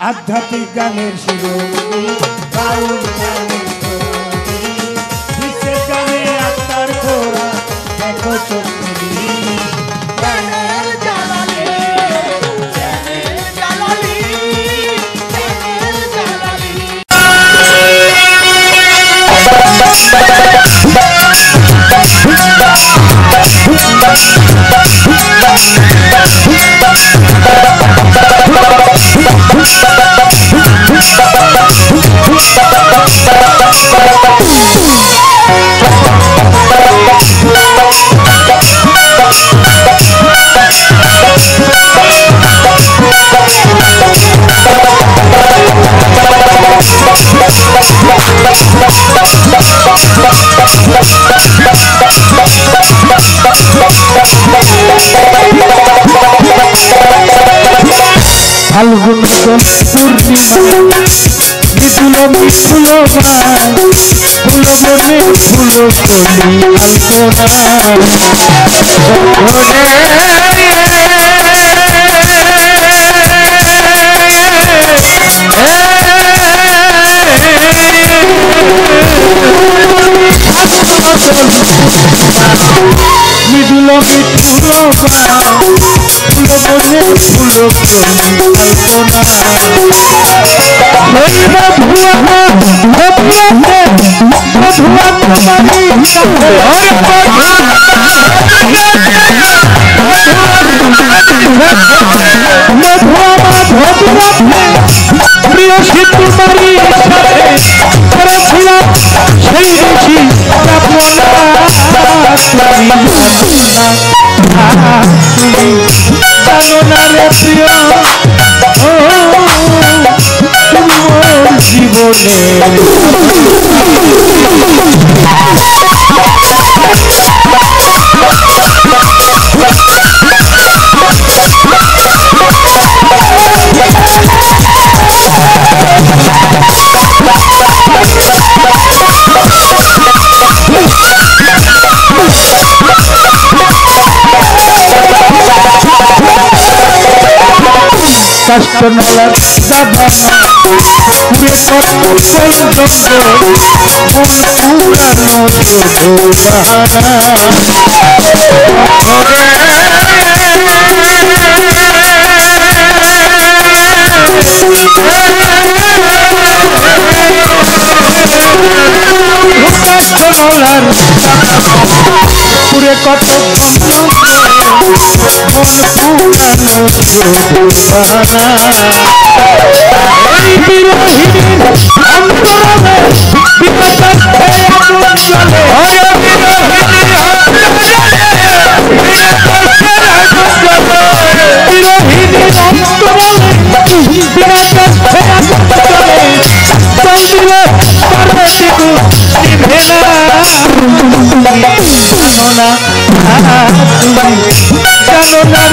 আধ্যাত্মিক গানের শিরোমণি বাউল গানের শিরোমণি বিশ্বের গানে আত্মার খোরা দেখো চোখমণি জ্ঞানের জ্বালানি জ্ঞানের জ্বালানি জ্ঞানের জ্বালানি ফাল্গুন পূর্ণিমা মিথুল মিথুল ফুল মনে ফুল কলি মৃদুল মিথুল ফুল মনে ফুল প্রিয় সিদ্ধু মারি করেছিলাম সেই ঋষি জানো না রে প্রিয় জীবনে কষ্টনলার জাবানা পুরে কত পুরে কত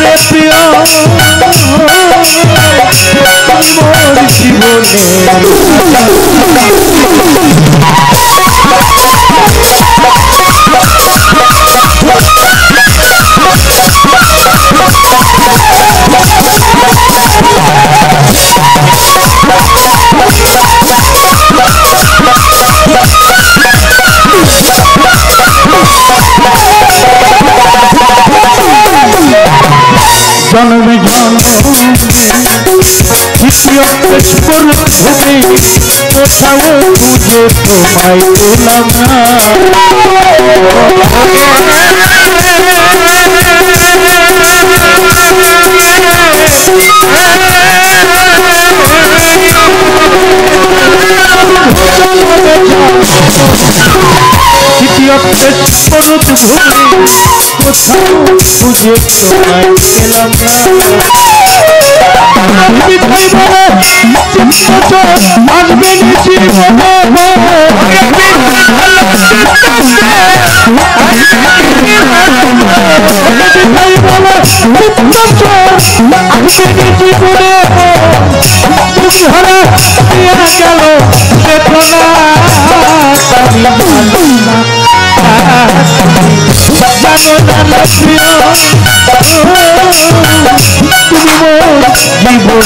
রে প্রিয় জন্মে জন্মে দ্বিতীয় ভূমি কোথাও খুঁজে তোমায় পেলাম না দ্বিতীয় ভূমি কোথাও খুঁজে তোমায় পেলাম না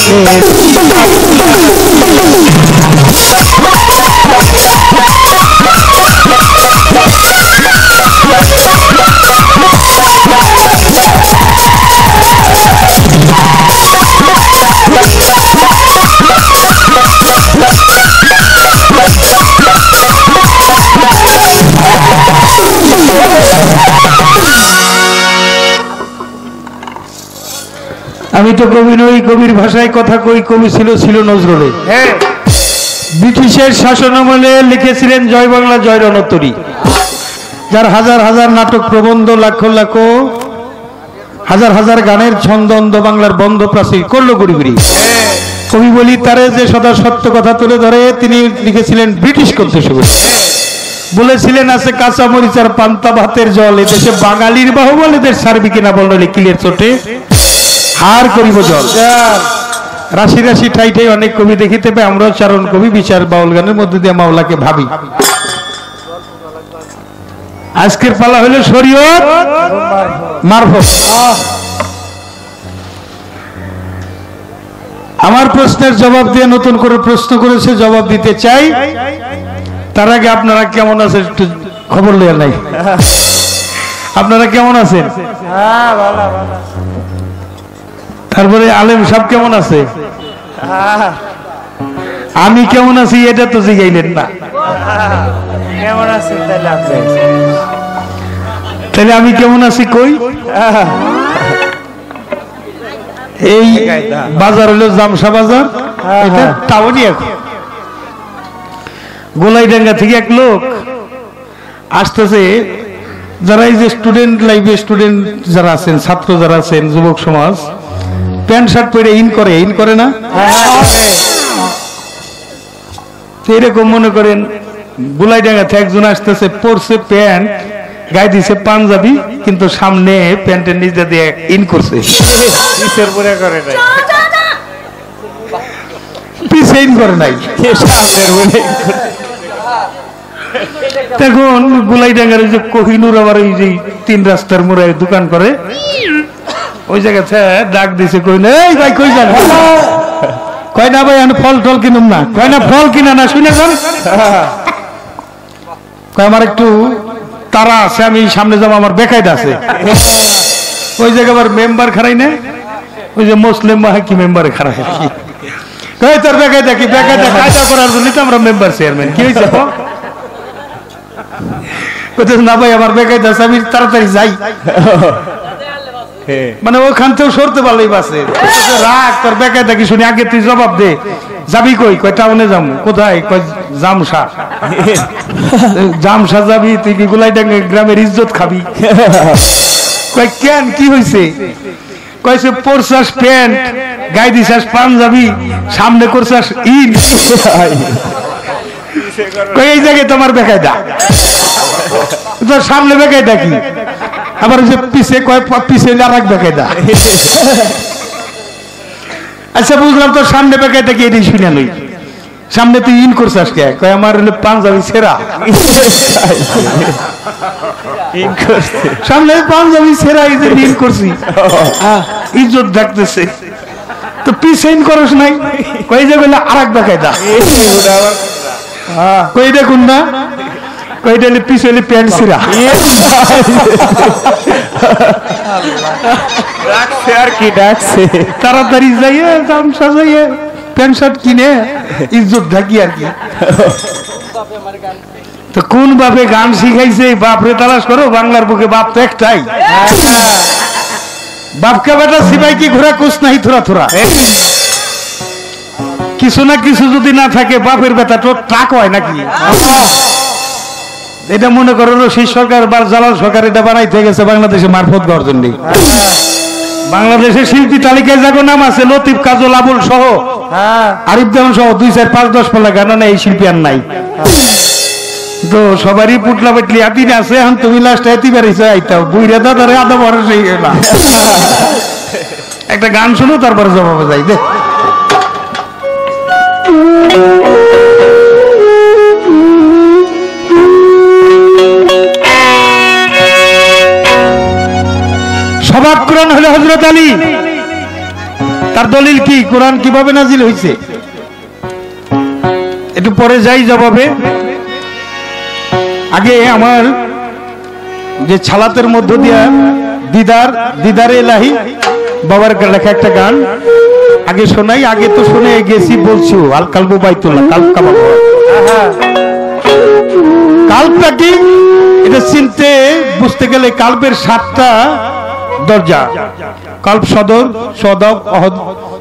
আসবে জীবনে তো কবি নই, কবির ভাষায় কথা কই, কবি ছিল নজরুলে। ব্রিটিশের শাসনামলে লিখেছিলেন জয় বাংলা জয় রণতরী, যার হাজার হাজার নাটক প্রবন্ধ, লাখ লাখ হাজার হাজার গানের ছন্দ অন্ধ বাংলার বন্ধ প্রাচীর করলো গুড়িগুড়ি। কবি বলি তারে যে সদা সত্য কথা তুলে ধরে, তিনি লিখেছিলেন ব্রিটিশ উদ্দেশ্য করে। বলেছিলেন আছে কাঁচা মরিচার পান্তা ভাতের জল, এদেশে বাঙালির বাহুবল, এদের সার্বি কিনা বললে কিলের চোটে হার করিব জল। রাশি রাশি ঠাইটাই অনেক কবি দেখিতে পাই, আমরাও চারণ কবি বিচার বাউল গানের মধ্যে দিয়ে মাওলাকে ভাবি। আজকের পালা হলো শরীয়ত মারফত। আমার প্রশ্নের জবাব দিয়ে নতুন করে প্রশ্ন করেছে, জবাব দিতে চাই। তার আগে আপনারা কেমন আছেন একটু খবর লইয়া নাই। আপনারা কেমন আছেন? তারপরে আলেম সাহেব কেমন আছে? আমি কেমন আছি এটা তো জিগাইলেন না। কেমন আছেন তাহলে আমি কেমন আছি কই? এই বাজার হলো জামসা বাজার, এটা টাউনই। এখন গোলাইডাঙ্গা থেকে এক লোক আসতেছে, যারা এই যে স্টুডেন্ট লাইফে স্টুডেন্ট যারা আছেন, ছাত্র যারা আছেন, যুবক সমাজ, প্যান্ট শার্ট পরে ইন করে না? এরকম মনে করেন গোলাইডাঙ্গা থেকে একজন আসতেছে, পরছে প্যান্ট, গায়ে দিছে পাঞ্জাবি, কিন্তু সামনে প্যান্টের নিচে দিয়ে ইন করছে, পিছে ইন করে নাই। তখন গোলাইডাঙ্গার যে কোহিনুর আবার এই যে 3 রাস্তার মোড়ে দোকান করে, ওই জায়গাতে ডাক দিছে, কই না এই ভাই কই যান? কয় না ভাই আমি ফল টল কিনুম না। কয় না ফল কিনা না, শুনে যান। কয় আমার একটু তারা আছে, আমি সামনে যাবো, আমার বেকায়দা আছে। ওই জায়গায় আবার মেম্বার খারাই না, ওই যে মুসলিম মাহাকি মেম্বারে খারাই। কয় তোর বেকায়দা কি? বেকায়দা কায়দা করার জন্য তো আমরা মেম্বার চেয়ারম্যান। কি হয়েছে? না ভাই আমার বেকায়দা আছে, আমি তাড়াতাড়ি যাই। মানে ওখান থেকেও সরতে পারলেই বাসে। রাখ তোর বেকায়দা কি শুনি, আগে তুই জবাব দে। যাবি কই? কয় টাউনে যাবো। কোথায়? কয় জামসা। জামসা যাবি তুই? কি গোলাইডাঙ্গা গ্রামের ইজ্জত খাবি? কয় কেন, কি হয়েছে? কয়েছে পরছাস প্যান্ট, গায়ে দিছাস পাঞ্জাবি, সামনে করছাস ইন। কয় এই জায়গায় তোমার বেকায়দা। তোর সামনে বেকায়দা কি? আবার যে পিছে, কয় পিছে আর এক বেকায়দা। আচ্ছা বুঝলাম, তোর সামনে বেকায়দা কি? এটাই শুনে নই। সামনে তুই ইন করছাস কে? কয় আমার হলো পাঞ্জাবি ছেঁড়া। সামনে পাঞ্জাবি ছেঁড়া, এই যে ইন করছি, ইজ্জত ডাকতেছে। তো পিছে ইন করস নাই? কই যে বলে আর এক বেকায়দা। কই দেখুন না, কইটা পিছে প্যান্ট ছিঁড়া। আর কি ডাকছে? তাড়াতাড়ি যাইয়ে গামছা যাইয়ে প্যান্ট শার্ট কিনে ইজ্জত ঢাকি আর কি। তো কোন বাপে গান শিখাইছে? বাপরে তালাশ করো, বাংলার বুকে বাপ তো একটাই। বাপকে বেটা সিপাই কি ঘোরা কুছ নাই, থোড়া থোড়া কিছু না কিছু যদি না থাকে, বাপের বেটা তো ট্রাক হয় নাকি? এটা মনে করো রশিদ সরকার বা জালাল সরকার এটা বানাইতে গেছে বাংলাদেশে মারফত করার জন্য। বাংলাদেশের শিল্পী তালিকায় যাগো নাম আছে, লতিফ, কাজল, আবুল সহ, আরিফ দেওয়ান সহ 2, 4, 5, 10 পাল্লা গান নাই, এই শিল্পী আর নাই। তো সবারই পুটলা পেটলি আতিন আছে। এখন তুমি লাস্ট এতি বেরিয়েছে আইতাও বুইরা দাদারে আধা বরস হয়ে গেল। একটা গান শুনো, তারপরে জবাবে যাই দে। সবাব কোরআন হলো হযরত আলী। তার দলিল কি? কোরআন কিভাবে নাজিল হয়েছে একটু পরে যাই জবাবে। আগে আমার যে ছালাতের মধ্য দিয়া দিদারে এলাহি বাবার লেখা একটা গান আগে শোনাই। আগে তো শুনে গেছি, বলছি আল কালবু বাইতুল্লাহ, কালকা বাবা। কাল্পটা কি এটা চিনতে বুঝতে গেলে কাল্পের 7টা দরজা কাল্প সদর সদক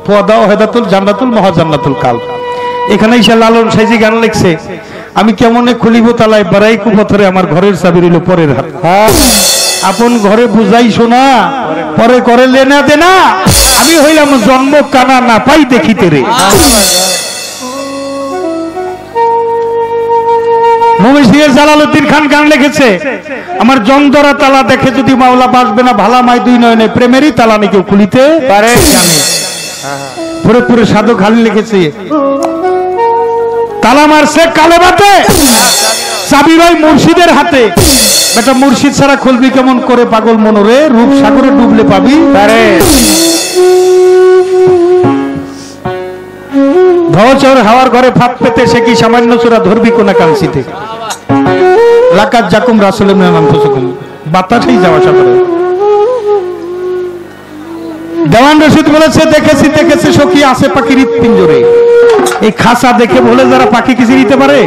পদা ওহেদাতুল জান্নাতুল মহাজান্নাতুল কাল্প। এখানে এসে লালন সাইজি গান লিখছে, আমি কেমনে খুলিব তালায় বাড়াই কুপথরে আমার ঘরের চাবি রইল পরের হাত। আপন ঘরে বুঝাই শোনা পরে করে লেনা দেনা, আমি হইলাম জন্ম কানা না পাই দেখিতে রে। ময়মনসিংহের জালালউদ্দিন খান গান লিখেছে, আমার জংদরা তালা দেখে যদি মাওলা বাসবে না ভালা মাই দুই নয়নে প্রেমেরই তালা নাকি কেউ খুলিতে পারে জানে। পুরো পুরো সাধু খালি লিখেছে, তালা মারছে কালো বাতে চাবি ভাই মুর্শিদের হাতে, বেটা মুর্শিদ ছাড়া খুলবি কেমন করে পাগল মনোরে, রূপ সাগরে ডুবলে পাবি পারে। ধচর হাওয়ার ঘরে ফাঁক পেতে সে কি সামান্য চোরা ধরবি কোনা কালসিতে, লাকাত জাকুম রাসূলের নাম ফুসুকুম, বাতাসেই যাওয়া সাগরে। দেওয়ান রশিদ বলেছে, দেখেছি দেখেছি সখী আছে পাখির পিঞ্জরে, এই খাসা দেখে বলে যারা পাখি কিছু নিতে পারে।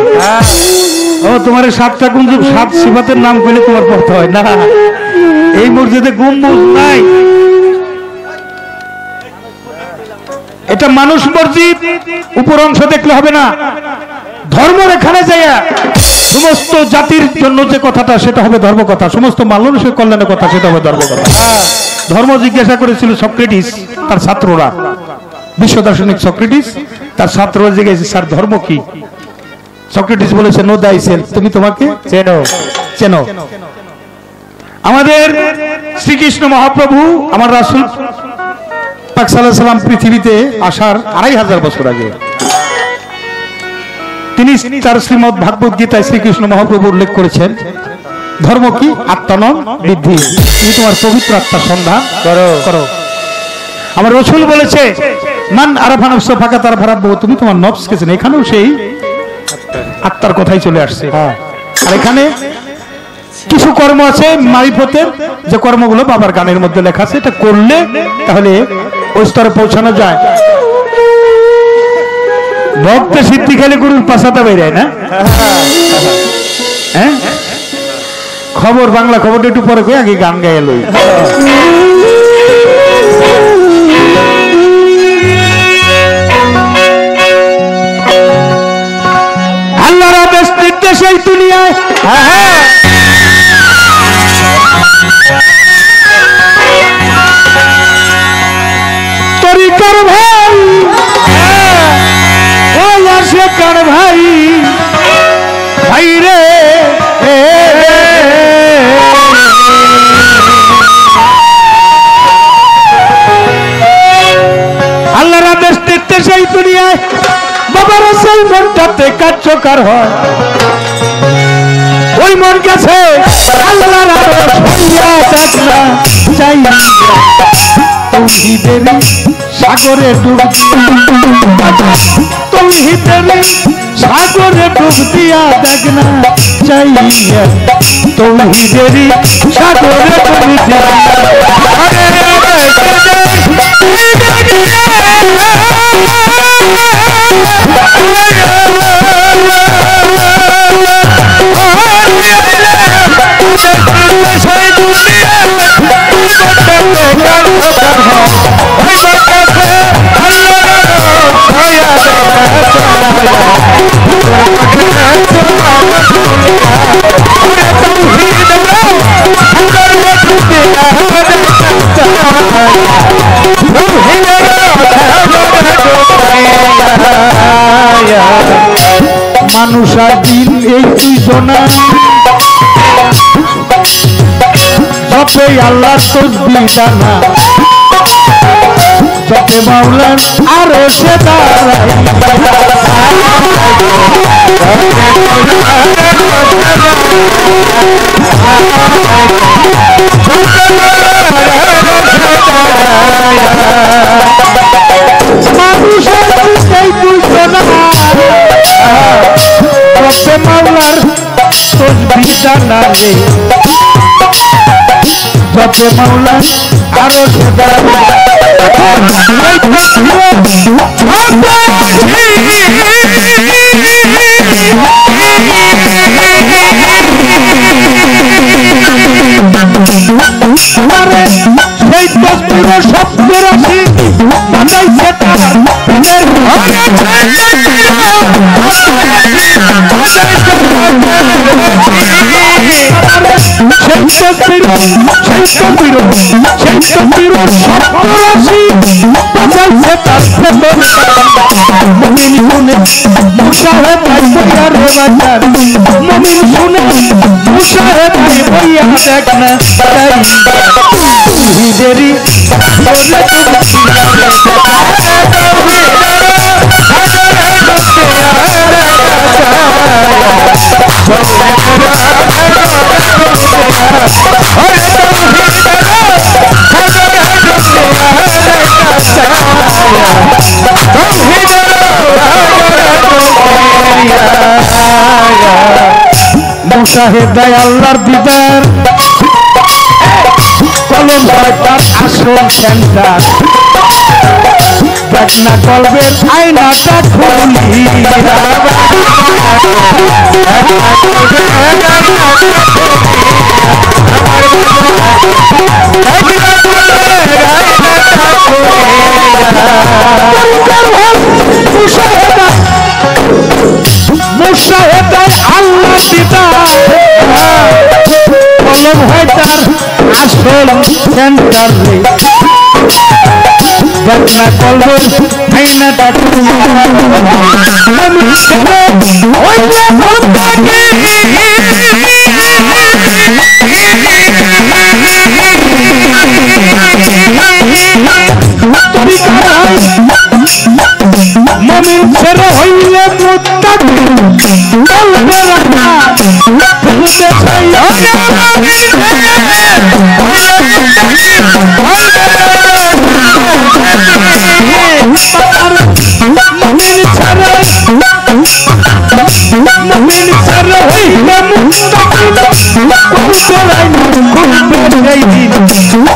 ও তোমার সাতটা কুঞ্জুব সাত সিফাতের নাম কইলে তোমার পড়তে হয় না, এই মসজিদে গম্বুজ নাই, এটা মানুষ মসজিদ, উপর অংশ দেখলে হবে না। ধর্মের এখানে যাইয়া সমস্ত জাতির জন্য যে কথাটা সেটা হবে ধর্ম কথা, সমস্ত মানুষের কল্যাণের কথা সেটা হবে ধর্ম কথা। ধর্ম জিজ্ঞাসা করেছিল সক্রেটিস তার ছাত্ররা, বিশ্ব দার্শনিক সক্রেটিস তার ছাত্ররা জিজ্ঞাসা, স্যার ধর্ম কি? সক্রেটিস বলেছে, নো দাই সেলফ, তুমি তোমাকে চেনো চেনো। আমাদের শ্রীকৃষ্ণ মহাপ্রভু আমার রাসূল পাক সাল্লাল্লাহু আলাইহি সাল্লাম পৃথিবীতে আসার 2500 বছর আগে তিনি তার শ্রীমদ্ ভাগবত গীতায় শ্রীকৃষ্ণ মহাপ্রভু উল্লেখ করেছেন, ধর্ম কি? আত্মানন বৃদ্ধি, তুমি তোমার পবিত্র আত্মার সন্ধান করো। আমার রাসূল বলেছে, মান আরাফা নফসা ফাকাত আরাফা রাব্বুহু, তুমি তোমার নফসকে চেনো। এখানেও সেই আত্মার কথাই চলে আসছে। আর এখানে কিছু কর্ম আছে মারিফতের, যে কর্মগুলো বাবার গানের মধ্যে লেখা আছে, এটা করলে তাহলে ওই স্তরে পৌঁছানো যায়। ভক্ত সিদ্ধি খেলে গুরুর পাশাটা বেরায় না। হ্যাঁ, খবর বাংলা খবরটা একটু পরে কই, আগে গান গায়ে লই। আল্লাহর আদেশ নির্দেশ এই দুনিয়ায় তরিকার ভাই ওই আসে কার ভাই ভাই রে, আল্লাহর আদেশ নির্দেশ এই দুনিয়ায় বাবার সেই মনটাতে কার্যকর হয়, ওই মন গেছে আল্লাহর আদেশ হইয়া দেখনা চাই তৌহিদের সাগরে ডুব, তৌহিদের সাগরে ডুব দিয়া দেখনা চাইয়া তৌহিদের সাগরে ডুব দিয়া। মানুষ আর দিন এই দুইজনা যতই আল্লাহ তসবিহ জানা, যত মাওলার আরো সে দাঁড়াই, মানুষ এই দুইজনা যত মাওলার তসবিহ জানা রে, যত মাওলার আরো সে দাঁড়াই। মুশাহেদ আল্লাহর দিদার কলম হয় তার আসল সেন্টার দেখ না কলবের আয়নাটা খুলি মুশাহেদার আল্লাহ দিদার কলম হয় তার আসল সেন্টার রে দেখ না কলবের আয়নাটা মমিন ছেড়ে হইলে মুত্তাকি বলবে রাখা বলতে চাই মমিন ছেড়ে হইলে মুত্তাকি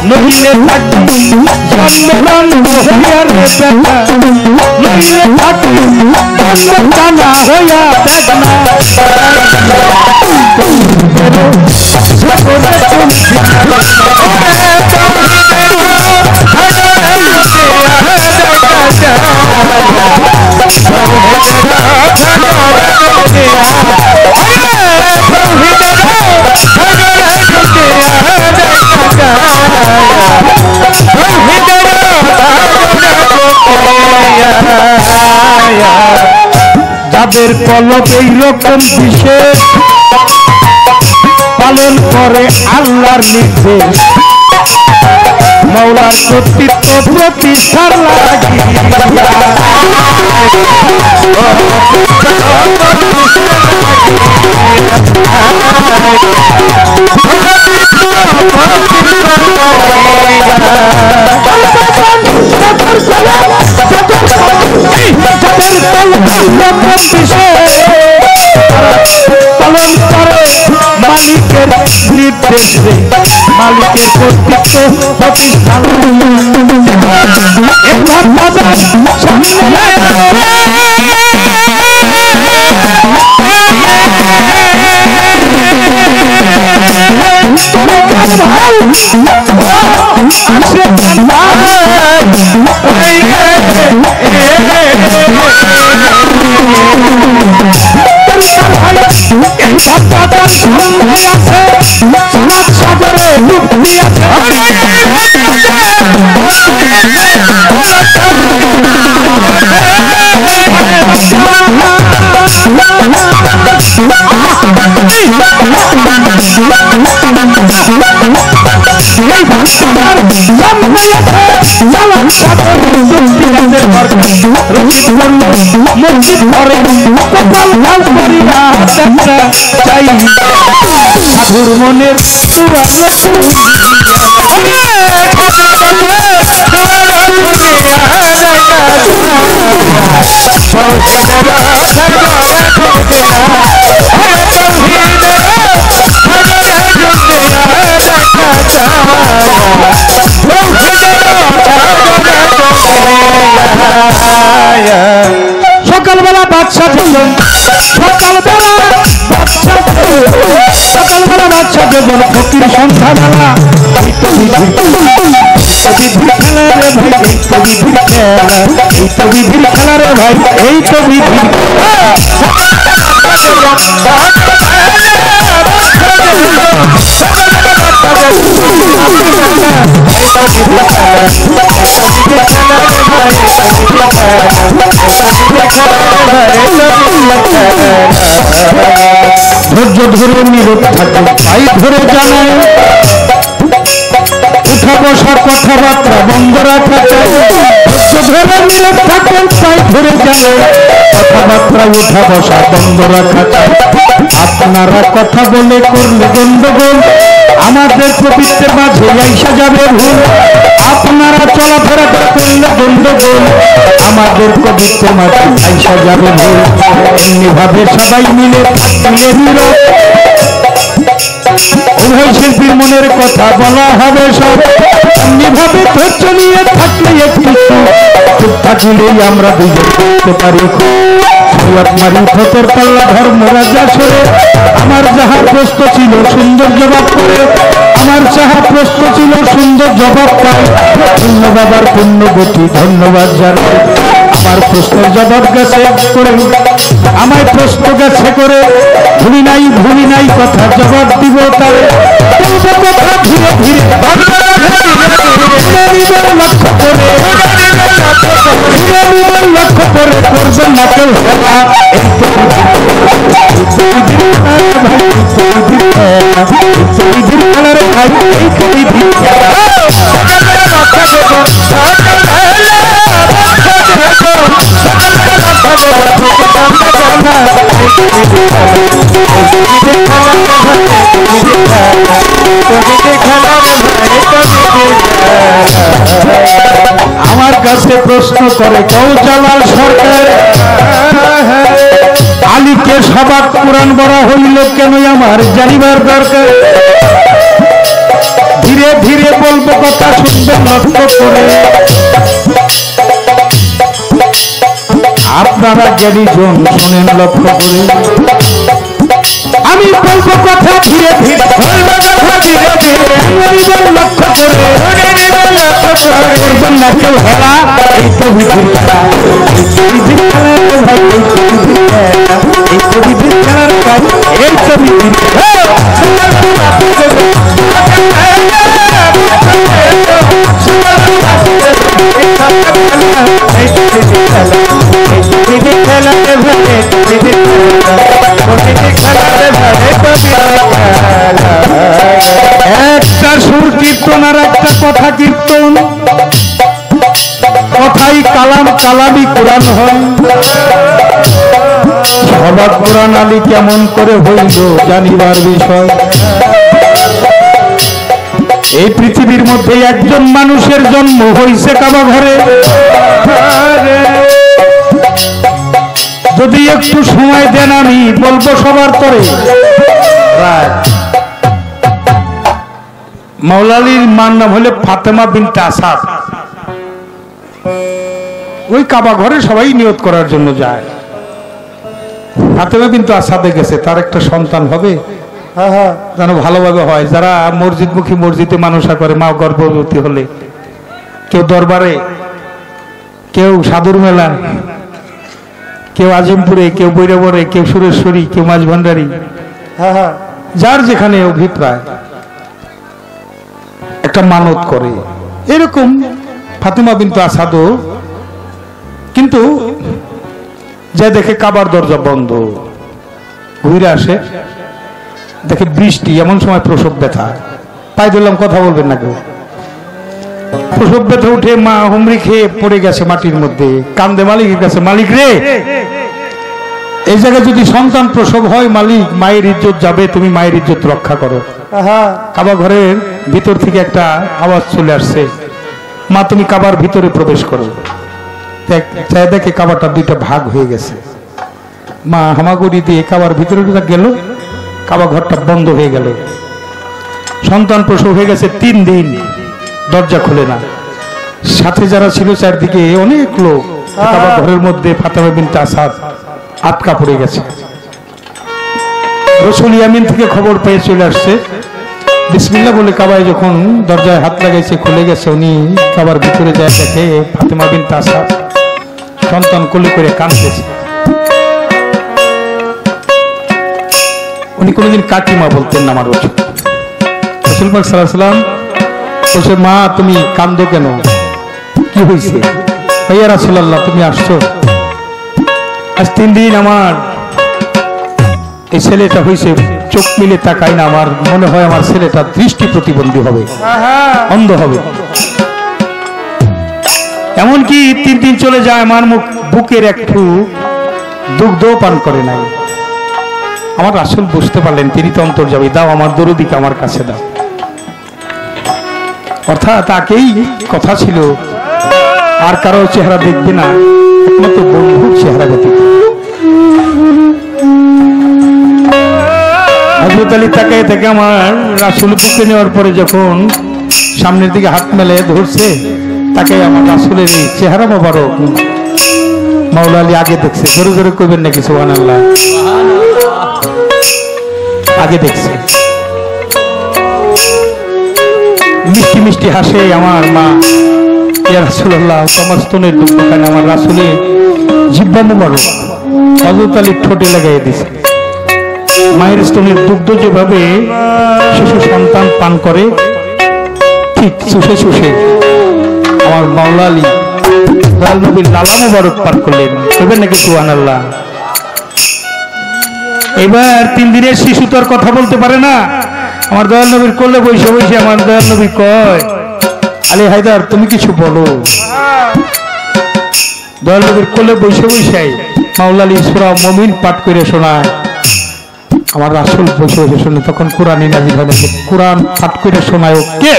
নহিলে থাকি সম্মেলন হইয়ার দেখা নহিলে থাকি টানা হইয়া দেখনা যাদের কলব এইরকম বিশেষ পালন করে আল্লাহর নির্দেশ মওলার কর্তৃত্ব প্রতিষ্ঠার লাগি পালন করে মালিকের নির্দেশ মালিকের কর্তৃত্ব প্রতিষ্ঠান মসজিদ ঘরে কপাল লাল করিয়া চাই সাধুর মনের সকালবেলা বাদশা সকালবেলা বাদশা জীবন ফকির সন্ধ্যাবেলা তো বিধির খেলা রে ভাই, এই তো বিধির খেলা, এই তো বিধির খেলা রে ভাই, এই তো বিধির ধৈর্য ধরে নীরব থাকে তাই ধরে জানায়, উঠা বসা কথাবার্তা বন্ধ রাখা চাই। ধৈর্য ধরে নীরব থাকেন তাই ধরে জানে, কথাবার্তা উঠা বসা বন্ধ রাখা চাই। আপনারা কথা বলে করলে গন্ডগোল, আমাদের পবিত্রের মাঝে আইসা যাবে ভুল। আপনারা চলাফেরা করলে গন্ডগোল, আমাদের পবিত্রের মাঝে আইসা যাবে ভুল। এমনি ভাবে সবাই মিলে থাকলে নীরব, উভয় শিল্পীর মনের কথা বলা হবে সব। এমনি ভাবে ধৈর্য নিয়ে থাকলে একটু চুপ থাকলেই আমরা দুজন করতে পারি মারি ফতর পাল্লা ধর্ম রাজা সরে। আমার যাহা প্রশ্ন ছিল সুন্দর জবাব করে, আমার যাহা প্রশ্ন ছিল সুন্দর জবাব পাই। ধন্যবাদ আর পুণ্যবতী ধন্যবাদ জানাই, আমার প্রশ্নের জবাব গেছে করে, আমায় প্রশ্ন গেছে করে। ভুলি নাই কথা জবাব দিব তারে, কথা ধীরে ধীরে লক্ষ্য করে, লক্ষ্য করে করবেন না কেউ হেলা। আমার কাছে প্রশ্ন করে কৌজালাল সরকার, আলীকে সবাক কোরআন বলা হইল কেন আমার জানিবার দরকার। ধীরে ধীরে বলবো কথা শুনবেন লক্ষ্য করে, আপনারা জ্ঞানীজন শোনেন লক্ষ্য করে। আমি বলবো কথা ধীরে ধীরে, বলবো কথা ধীরে ধীরে, লক্ষ্য করে করবেন না কেউ হেলা। এই তো বিধির খেলা, এই তো বিধির খেলা ভাই, এই তো বিধির খেলা, এই তো বিধির খেলার কাজ, এই তো বিধির একটা সুর কীর্তন আর একটা কথা কীর্তন, কথাই কালাম, কালামই কোরআন হয়। সবাক কোরআন আলী কেমন করে হইল জানিবার বিষয়। এই পৃথিবীর মধ্যে একজন মানুষের জন্ম হইছে কাবা ঘরে, যদি একটু সময় দেন আমি বলবো সবার তরে। মাওলা আলীর মার নাম হলে ফাতেমা বিনতে আসাদ। ওই কাবা ঘরে সবাই নিয়ত করার জন্য যায়। ফাতেমা বিনতে আসাদে গেছে, তার একটা সন্তান হবে যেন ভালোভাবে হয়। যারা মসজিদমুখী মসজিদে মানুষা করে, মা গর্ভবতী হলে, কেউ দরবারে, কেউ সাধুর মেলা, কেউ আজিমপুরে, কেউ বৈরাবরে, কেউ সুরেশ্বরী, কেউ মাঝভান্ডারি, যার যেখানে অভিপ্রায় একটা মানত করে। এরকম ফাতেমা বিনতে আসাদও কিন্তু যে দেখে কাবার দরজা বন্ধ, ঘুরে আসে, দেখে বৃষ্টি, এমন সময় প্রসব ব্যথা। তাই বললাম কথা বলবেন না কেউ। প্রসব ব্যথা উঠে মা হুমড়ি খেয়ে পড়ে গেছে মাটির মধ্যে, কান্দে মালিকের কাছে, মালিক রে, এই জায়গায় যদি সন্তান প্রসব হয় মালিক, মায়ের ইজ্জত যাবে, তুমি মায়ের ইজ্জত রক্ষা করো। কাবা ঘরের ভিতর থেকে একটা আওয়াজ চলে আসছে, মা তুমি কাবার ভিতরে প্রবেশ করো। দেখে কাবারটা দুইটা ভাগ হয়ে গেছে। মা হামাগুড়ি দিয়ে কাবার ভিতরে গেল, কাবা ঘরটা বন্ধ হয়ে গেল। সন্তান প্রসব হয়ে গেছে 3 দিন, দরজা খুলে না। সাথে যারা ছিল চারদিকে অনেক লোক, কাবা ঘরের মধ্যে ফাতেমা বিনতে আসাদ আটকা পড়ে গেছে। রাসূল ইয়ামিন থেকে খবর পেয়ে চলে আসছে, বিসমিল্লাহ বলে কাবায় যখন দরজায় হাত লাগাইছে, খুলে গেছে, উনি কাবার ভিতরে যায়, দেখে ফাতেমা বিনতে আসাদ সন্তান কোলে করে কাঁদতেছে। উনি কোনোদিন কাকিমা বলতেন না আমার রাসূল। রাসূল পাক সাল্লাল্লাহু আলাইহি ওয়াসাল্লাম বলছে, মা তুমি কান্দো কেন, কি হয়েছে? ভাইয়া রাসূলুল্লাহ তুমি আসছো, আজ 3 দিন আমার এই ছেলেটা হয়েছে, চোখ মিলে তাকাই না, আমার মনে হয় আমার ছেলেটা দৃষ্টি প্রতিবন্ধী হবে, অন্ধ হবে। এমনকি 3 দিন চলে যায়, আমার বুকের একটু দুগ্ধ পান করে নাই। আমার রাসূল বুঝতে পারলেন তিনি তো অন্তর্যামী, দাও আমার দরদিকে আমার কাছে দাও। অর্থাৎ তাকেই কথা ছিল আর কারো চেহারা দেখবে না, একমাত্র বন্ধুর চেহারা ব্যতীত। হযরত আলী তাকায় থেকে আমার রাসূল বুকে নেওয়ার পরে যখন সামনের দিকে হাত মেলে ধরছে, তাকে আমার রাসূলের এই চেহারা মোবারক মাওলা আলী আগে দেখছে। জোরে জোরে কইবেন নাকি সুবহানাল্লাহ? আগে দেখছে, মিষ্টি মিষ্টি হাসে আমার মা, ইয়া রাসূলুল্লাহ তোমার স্তনের দুঃখখানে আমার রাসূলের জিহ্বা মোবারক হযরত আলীর ঠোঁটে লাগাই দিছে। মায়ের স্তনের দুগ্ধ যেভাবে শিশু সন্তান পান করে, ঠিক চুষে চুষে আমার মাওলা আলী দয়াল নবীর লালা মোবারক পান করলেন। বলবেন নাকি সুবহানাল্লাহ? এবার 3 দিনের শিশু তো আর কথা বলতে পারে না, আমার দয়াল নবীর কোলে বসে বসে আমার দয়াল নবী কয়, আলী হায়দার তুমি কিছু বলো। দয়াল নবীর কোলে বসে বসে মাওলা আলী সূরা মুমিন পাঠ করে শোনায়। আমার রাসূল বসে বসে শুনে, তখন কোরআনই নাযিল হয়েছে, কোরআন পাঠ করে শোনায় কে?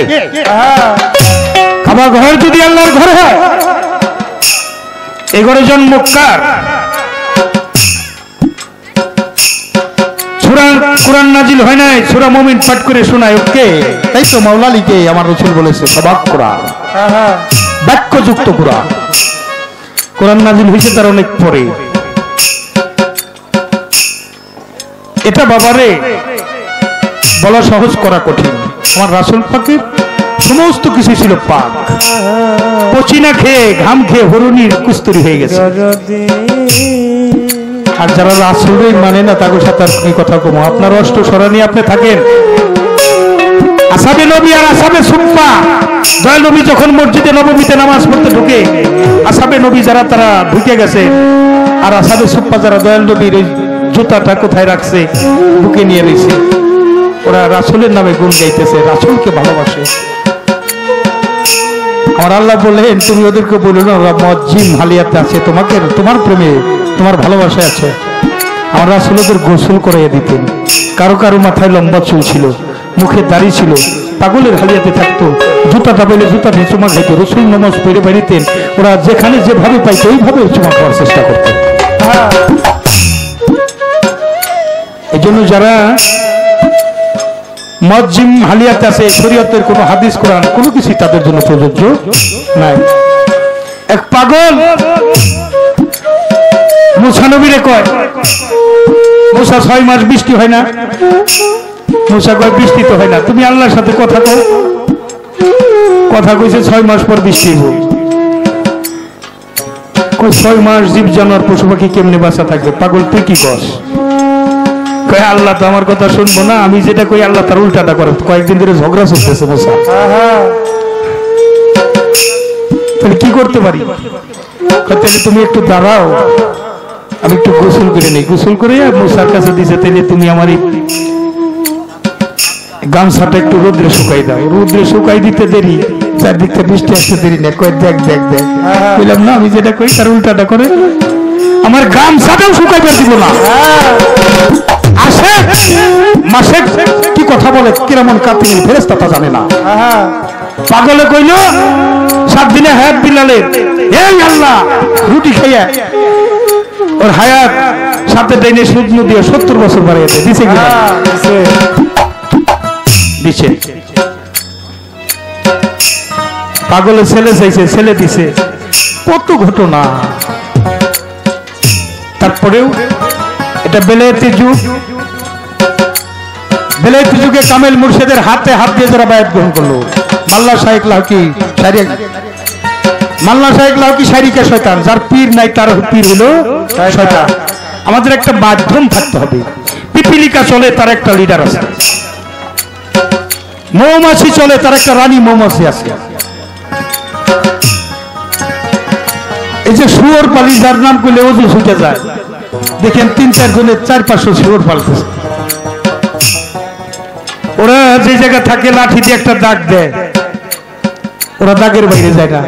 কাবা ঘর যদি আল্লাহর ঘর হয়, এই ঘরে জন্ম কার? কোরআন নাজিল হয় নাই, সূরা মুমিন পাঠ করে শোনায় কে? তাই তো মাওলা আলীকে আমার রাসূল বলেছে সবাক কোরআন, বাক্যযুক্ত কোরআন। কোরআন নাজিল হয়েছে তার অনেক পরে। এটা বাবারে বলা সহজ, করা কঠিন। আমার রাসূল পাকের সমস্ত কিছু ছিল পাক, পচিনা খেয়ে ঘাম খেয়ে হরুনির কুস্তুরি হয়ে গেছে। আর যারা রাসূলই মানে না তাদের সাথে আর কি কথা কম। আপনার অষ্ট সরানি আপনি থাকেন, আসাবে নবী আর আসাবে সুফা। দয়াল নবী যখন মসজিদে নববীতে নামাজ পড়তে ঢুকে, আসাবে নবী যারা তারা ঢুকে গেছে, আর আসাবে সুফা যারা দয়াল নবীর জুতাটা কোথায় রাখছে বুকে নিয়ে রয়েছে, ওরা রাসূলের নামে গুণ গাইতেছে, রাসূলকে ভালোবাসে। আমার আল্লাহ বলেন তুমি ওদেরকে বলো না ওরা মজ্জিম হালিয়াতে আছে, তোমাকে তোমার প্রেমে তোমার ভালোবাসা আছে। আমার রাসূল ওদের গোসল করাইয়া দিতেন। কারো কারো মাথায় লম্বা চুল ছিল, মুখে দাড়ি ছিল, পাগলের হালিয়াতে থাকতো, জুতাটা পেলে জুতাতে চুমা খাইতো। রাসূল নামাজ পড়ে বেরিতেন, ওরা যেখানে যেভাবে পাইতো ওইভাবে চুমা খাওয়ার চেষ্টা করত। এই জন্য যারা মজ্জিম হালিয়াতে আছে, শরীয়তের কোনো হাদিস কোরআন কোনো কিছু তাদের জন্য প্রযোজ্য নাই। এক পাগল মুসা নবীরে কয়, মুসা 6 মাস বৃষ্টি হয় না। মুসা কয় বৃষ্টি তো হয় না, তুমি আল্লাহর সাথে কথা কও। কথা কইছে 6 মাস পর বৃষ্টি হইব। কই 6 মাস জীব জানোয়ার পশু পাখি কেমনে বাঁচা থাকবে? পাগল তুই কি কস? কয় আল্লাহ তো আমার কথা শুনবো না, আমি যেটা কই আল্লাহ তার উল্টাটা করে। কয়েকদিন ধরে ঝগড়া চলতেছে মুসা, তাহলে কি করতে পারি? তাহলে তুমি একটু দাঁড়াও, আমি একটু গোসল করে নেই। গোসল করে মুসার কাছে দিছে, তাহলে তুমি আমার এই গামছাটা একটু রোদ্রে শুকাই দাও। রোদ্রে শুকাই দিতে দেরি, চারদিক থেকে বৃষ্টি আসতে দেরি না। কয় দেখ দেখ দেখ, বললাম না আমি যেটা কই তার উল্টাটা করে। আমার গামছাটাও শুকাইবার দিব না। আসে মাসে কি কথা বলে, কিরমন কাতিল ফেরেশতা তা জানে না। পাগলে কইল 7 দিনে হায়াত বিলালের, এই আল্লাহ রুটি খাইয়া ওর হায়াত সাথে ডাইনে সূর্য দিয়ে 70 বছর বাড়াইতে দিছে কি দিছে? পাগলের ছেলে চাইছে, ছেলে দিছে। কত ঘটনা। তারপরেও এটা বেলায়েতের যুগ, বেলায়েতি যুগে কামেল মুর্শিদের হাতে হাত দিয়ে যারা বায়াত গ্রহণ করলো, মাল্লা শাইখ লাহকি শারিকা শয়তান, যার পীর নাই তার পীর হলো শয়তান। আমাদের একটা মাধ্যম থাকতে হবে। পিপিলিকা চলে, তার একটা লিডার আছে। মৌমাছি চলে, তার একটা রানী মৌমাছি আছে। এই যে শুয়োর পালি, যার নাম করলে ওজন ছুটে যায়, দেখেন 3-4 জনের 400-500 শুয়োর পালতেছে। ওরা যে জায়গা থাকে লাঠি দিয়ে একটা দাগ দেয়, ওরা দাগের বাইরে যায় না,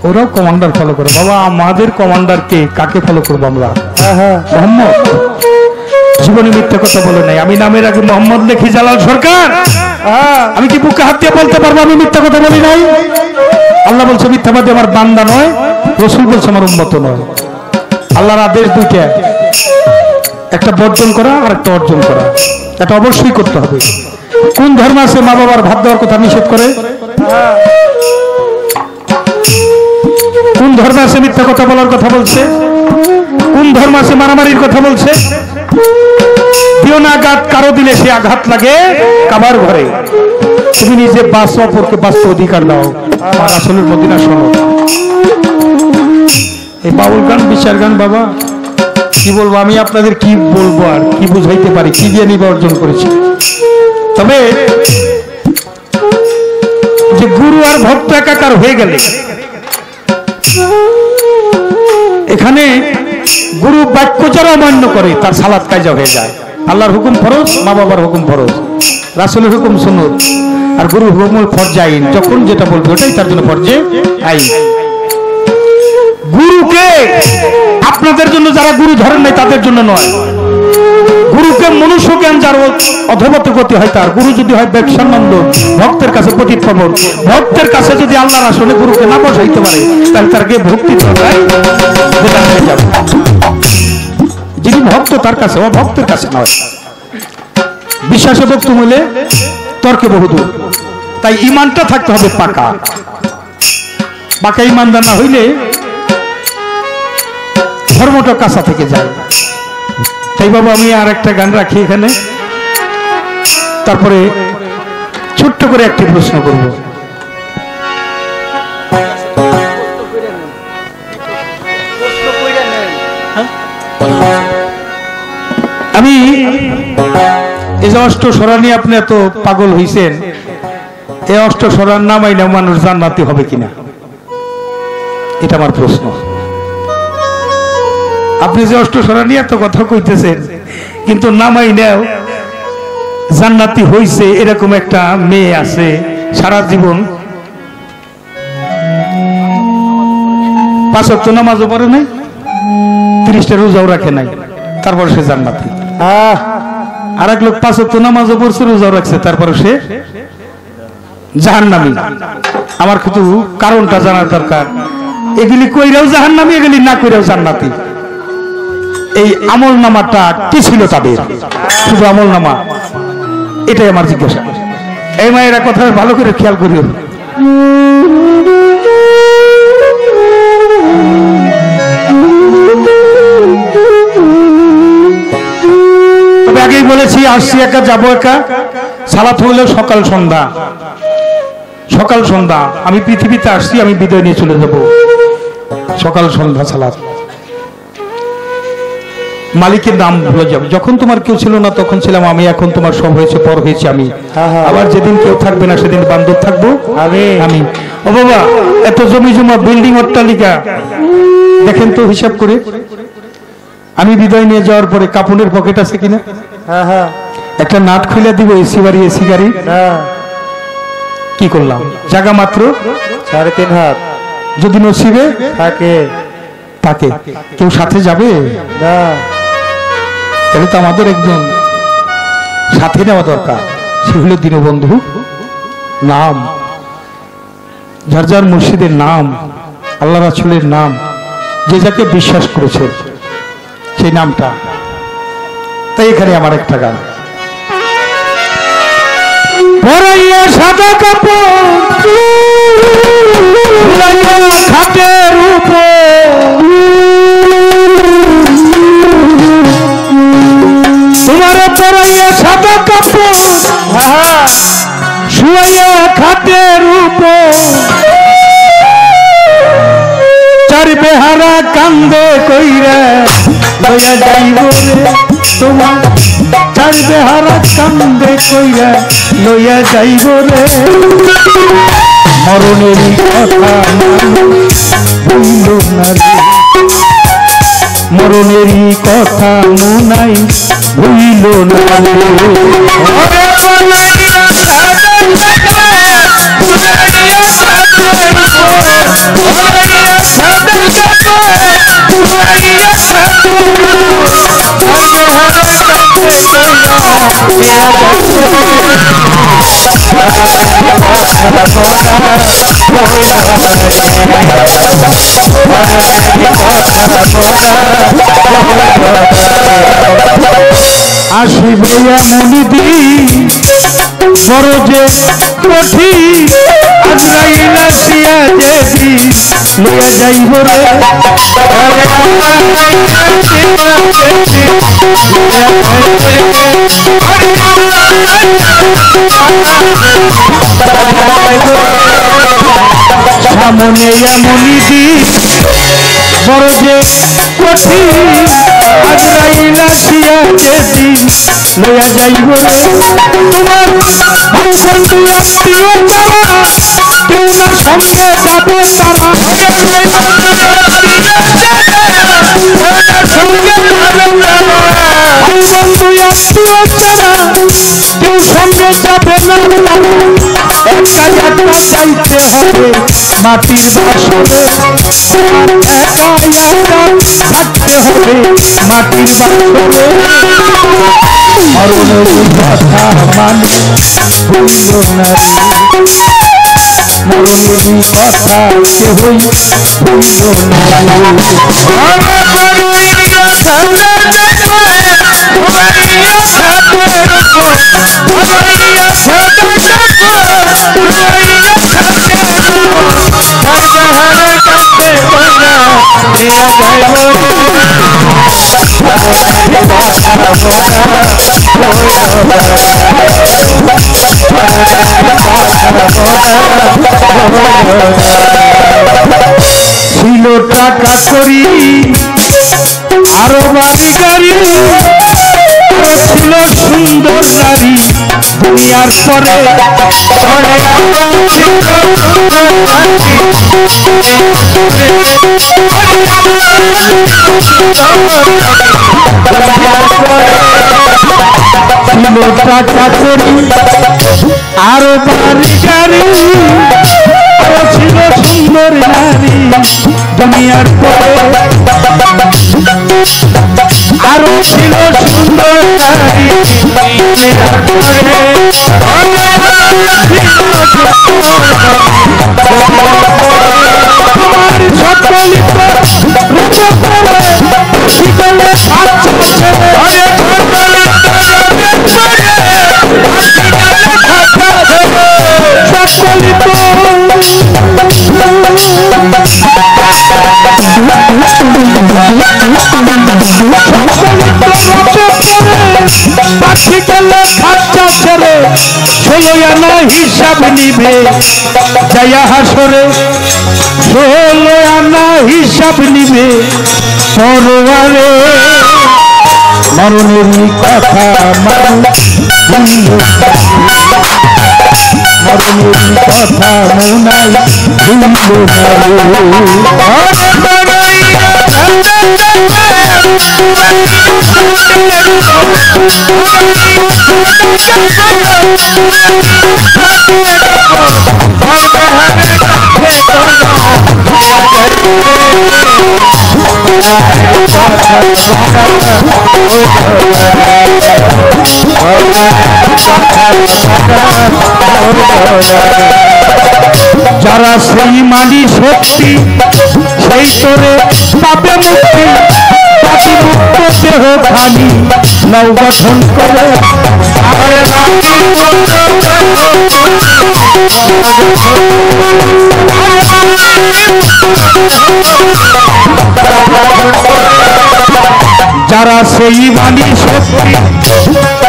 ওরাও কমান্ডার ফলো করে। বাবা, আমাদের কমান্ডার কে? কাকে ফলো করবো আমরা? মোহাম্মদ। জীবনে মিথ্যা কথা বলে নাই। আমি নামের আগে মোহাম্মদ লেখি জালাল সরকার। আমি কি বুকে হাত দিয়ে বলতে পারবো আমি মিথ্যা কথা বলি নাই? আল্লাহ বলছে মিথ্যাবাদী আমার বান্দা নয়, রসুল বলছে আমার উম্মত নয়। আল্লাহর আদেশ দুইটা, একটা বর্জন করা আর একটা অর্জন করা। এটা অবশ্যই করতে হবে। কোন ধর্ম আছে মা বাবার ভাত দেওয়ার কথা নিষেধ করে? কোন ধর্ম আছে মিথ্যা কথা বলার কথা বলছে? কোন ধর্ম আছে মারামারির কথা বলছে? দিও না আঘাত, কারো দিলে সে আঘাত লাগে কাবার ঘরে। তুমি নিজে বাঁচো, অপরকে বাঁচতে অধিকার দাও। আমার আসলের মদিনা শোনো। এই বাউল গান, বিচার গান, বাবা কি বলবো আমি আপনাদের, কি বলবো আর কি বুঝাইতে পারি, কি দিয়ে নিবা অর্জন করেছি। তবে যে গুরু আর ভক্ত একাকার হয়ে গেলে, এখানে গুরু বাক্য যারা অমান্য করে তার সালাত কায়জা হয়ে যায়। আল্লাহর হুকুম ফরজ, মা বাবার হুকুম ফরজ, রাসূলের হুকুম সুন্নত, আর গুরু হুকুম ফরজ আইন। যখন যেটা বলবে ওটাই তার জন্য ফরজে আইন। গুরুকে আপনাদের জন্য যারা গুরু ধরেন নাই তাদের জন্য নয়। গুরুকে মনুষ্য জ্ঞান যার অধবত গতি হয় তার। গুরু যদি হয় ব্যবসানন্দ, ভক্তের কাছে পতিত পাবন, ভক্তের কাছে যদি আল্লাহর আসলে গুরুকে না বসাইতে পারে তাহলে তারকে ভক্তি হয়ে যাবে। যিনি ভক্ত তার কাছে, ও ভক্তের কাছে নয়। বিশ্বাসে ভক্ত হইলে তর্কে বহুদূর। তাই ইমানটা থাকতে হবে পাকা। পাকা ইমানদার না হইলে ধর্মটা কাঁচা থেকে যায়। তাই বাবা আমি আর একটা গান রাখি এখানে, তারপরে ছোট্ট করে একটি প্রশ্ন করব। আমি এই যে অষ্টস্বরা নিয়ে আপনি এত পাগল হইছেন, এই অষ্টস্বরার নামাই না মানুষ জান্নাতি হবে কিনা, এটা আমার প্রশ্ন। আপনি যে অষ্টস্বরা নিয়ে এত কথা কইতেছেন, কিন্তু নামাই নেও জান্নাতি হইছে এরকম একটা মেয়ে আছে, সারা জীবন 5 ওয়াক্ত নামাজও পড়ে নাই, 30টা রোজাও রাখে নাই, তারপর সে জান্নাতি। আর এক লোক 5 ওয়াক্ত নামাজও পড়ছে, রোজাও রাখছে, তারপর সে জাহান্নামী। আমার কিন্তু কারণটা জানার দরকার। এগুলি কইরাও জাহান্নামী, এগুলি না কইরাও জান্নাতি। এই আমল নামাটা কি ছিল তাদের? শুধু আমল নামা, এটাই আমার জিজ্ঞাসা। এই মায়েরা কথা ভালো করে খেয়াল করিও। তবে আগেই বলেছি আসছি একা, যাবো একা। সালাত হইলেও সকাল সন্ধ্যা, সকাল সন্ধ্যা। আমি পৃথিবীতে আসছি, আমি বিদায় নিয়ে চলে যাব। সকাল সন্ধ্যা সালাত। মালিকের নাম ভুলে যাবে। যখন তোমার কেউ ছিল না তখন ছিলাম আমি, এখন তোমার সব হয়েছে, পর হয়েছে আমি। আবার যেদিন কেউ থাকবে না সেদিন বান্ধব থাকবো আমি। ও বাবা, এত জমি জমা, বিল্ডিং, অট্টালিকা, দেখেন তো হিসাব করে। আমি বিদায় নিয়ে যাওয়ার পরে কাপড়ের পকেট আছে কিনা? একটা নাট খুলে দিব, এসি বাড়ি, এসি গাড়ি। কি করলাম? জায়গা মাত্র 3.5 হাত। যদি নসিবে থাকে থাকে, কেউ সাথে যাবে না, তাহলে তো আমাদের একজন সাথে নেওয়া দরকার। সে হলো দীনবন্ধু নাম, যার যার মুর্শিদের নাম, আল্লাহ রাসূলের নাম, যে যাকে বিশ্বাস করেছে সেই নামটা। তাই এখানে আমার একটা গান। পরাইয়া সাদা কাপড় খাটের উপর, তোমার পরাইয়া সাদা কাপড় লইয়া যাইব রে তোমার চার বেহারা কান্দে কইয়া লইয়া যাইব রে মরণেরই কথা মানুষ ভুইল না রে মরণেরই কথা মনাই ভুইল না আসিবে মনিদি বড় যে কঠিন আজরাইল আসিয়া যেদি লইয়া যাইব রে সামনে মনিদি বড় যে কঠিন আজরাইল আসিয়া যেদি লইয়া যাইব রে তোমার বন্ধু আত্মীয় তারা কেউ না সঙ্গে যাবে তারা বন্ধু আত্মীয় তারা কেউ সঙ্গে যাবে না একটা যাত্রা যাইতে হবে মাটির বাসরে একা একা থাকতে হবে মাটির বাসরে মরণের কথা মানুষ ভুইল না রে মরণেরই কথা কেহই ভুইল না ছিল টাকা করি আরো বাড়ি গাড়ি ছিল সুন্দর নারী দুনিয়ার পরে ছিল টাকা করি আরো বাড়ি গাড়ি ছিল সুন্দর নারী দুনিয়ার পরে আরো ছিল সুন্দর নারী দুনিয়ার পরে তোমার সকলিত শীতলে পাখি গেলে খাঁচা ছেড়ে 16 আনা হিসাব নিবে যাইয়া হাসরে 16 আনা হিসাব নিবে পরওয়ারে মরণেরই কথা মানুষ ভুইল মরণেরই কথা মনাই ভুইল যারা সেই মানি শক্তি সেই তোরে পাবে মুক্তি পাপি মুক্ত দেহ খানি নৌ গঠন করে যারা সেই মানি শক্তি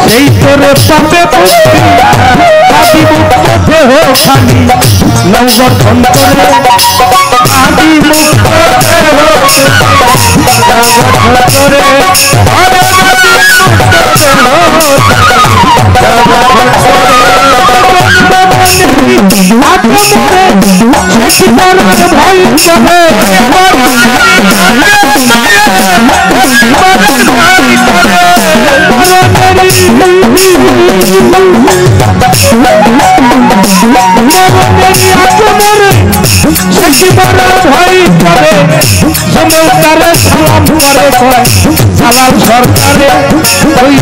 সেই তোরে পাবে মুক্তি পাপি মুক্ত দেহ খানি নৌ গঠন করে আদি মুক্ত দেহ গঠন করে সালাম সরকারে ওই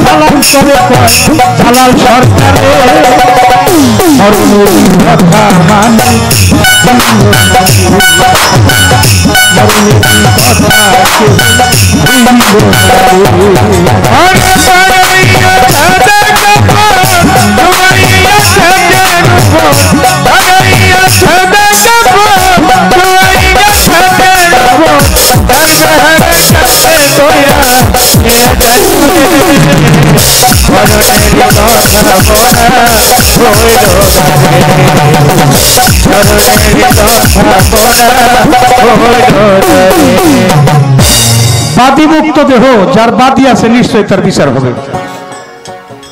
সালাম করে কয় সালাম সরকারে মরণের কথা মানে বাদীমুক্ত দেহ যার বাদী আছে নিশ্চয়ই তার বিচার হবে।